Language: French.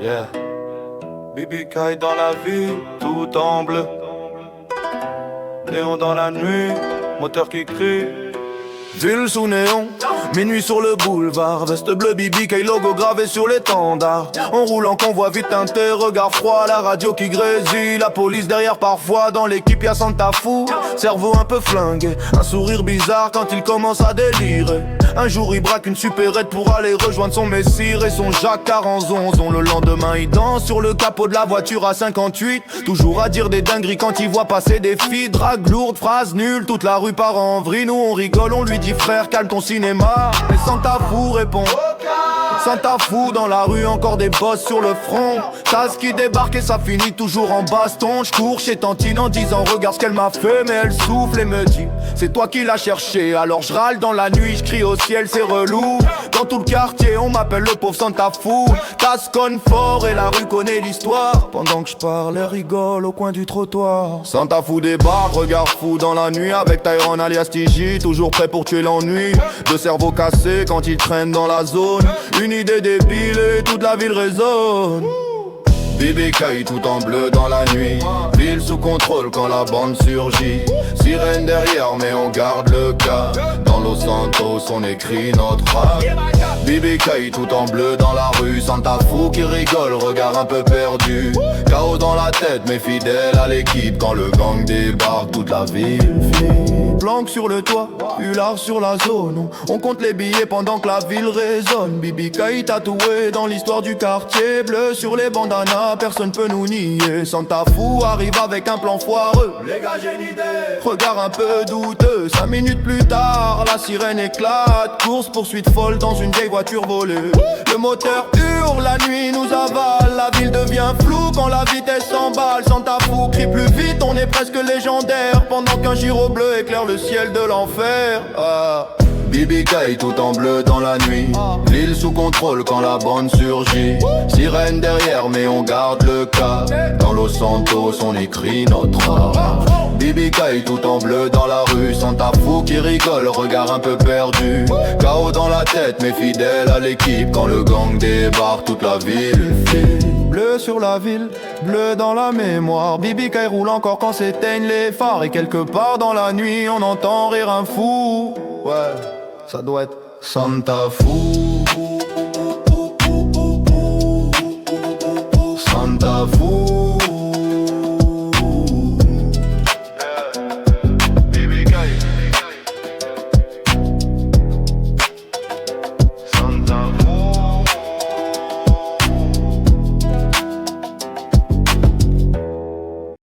Yeah. Bibi Kai dans la ville, tout en bleu. Néon dans la nuit, moteur qui crie. Ville sous néon, minuit sur le boulevard. Veste bleue, Bibi Kai, logo gravé sur l'étendard. On roule en convoi vite teinté, regard froid, la radio qui grésille. La police derrière parfois, dans l'équipe y'a Santa Fou. Cerveau un peu flingué, un sourire bizarre quand il commence à délirer. Un jour il braque une supérette pour aller rejoindre son messire et son Jacquard en zonzon. Le lendemain il danse sur le capot de la voiture à 58. Toujours à dire des dingueries quand il voit passer des filles. Drague lourde, phrase nulle, toute la rue part en vrille. Nous on rigole, on lui dit frère calme ton cinéma. Mais Santa Fou répond Santa Fou dans la rue, encore des bosses sur le front. Tasse qui débarque et ça finit toujours en baston. J'cours chez Tantine en disant regarde ce qu'elle m'a fait. Mais elle souffle et me dit c'est toi qui l'as cherché. Alors je râle dans la nuit, je crie au ciel, c'est relou. Dans tout le quartier on m'appelle le pauvre Santa Fou. Tasse conne fort et la rue connaît l'histoire. Pendant que je parle, elle rigole au coin du trottoir. Santa Fou débarque, regard fou dans la nuit. Avec Tyrone alias TJ, toujours prêt pour tuer l'ennui. Deux cerveaux cassés quand ils traînent dans la zone. Une idée débile et toute la ville résonne. Bibi Kai tout en bleu dans la nuit. Ville sous contrôle quand la bande surgit. Sirène derrière mais on garde le cap. Dans Los Santos on écrit notre rap. Bibi Kai tout en bleu dans la rue. Santa Fou qui rigole, regard un peu perdu. Chaos dans la tête mais fidèle à l'équipe. Quand le gang débarque toute la ville vit. Planque sur le toit, hullard sur la zone. On compte les billets pendant que la ville résonne. Bibi Kai tatoué dans l'histoire du quartier. Bleu sur les bandanas, personne peut nous nier. Santa Fou arrive avec un plan foireux. Les gars j'ai une idée. Regard un peu douteux. 5 minutes plus tard, la sirène éclate. Course poursuite folle dans une vieille voiture volée. Le moteur hurle, la nuit nous avale. La ville devient floue quand la vitesse s'emballe. Santa Fou crie plus vite, on est presque légendaire. Pendant qu'un gyro bleu éclaire le ciel de l'enfer. Bibi Kai tout en bleu dans la nuit. L'île sous contrôle quand la bande surgit. Sirène derrière mais on garde le cap. Dans Los Santos on écrit notre art. Bibi Kai tout en bleu dans la rue. Santa Fou qui rigole, regard un peu perdu. Chaos dans la tête mais fidèle à l'équipe. Quand le gang débarque toute la ville file. Bleu sur la ville, bleu dans la mémoire. Bibi Kai roule encore quand s'éteignent les phares. Et quelque part dans la nuit on entend rire un fou. Ouais, ça doit être Santa Fou.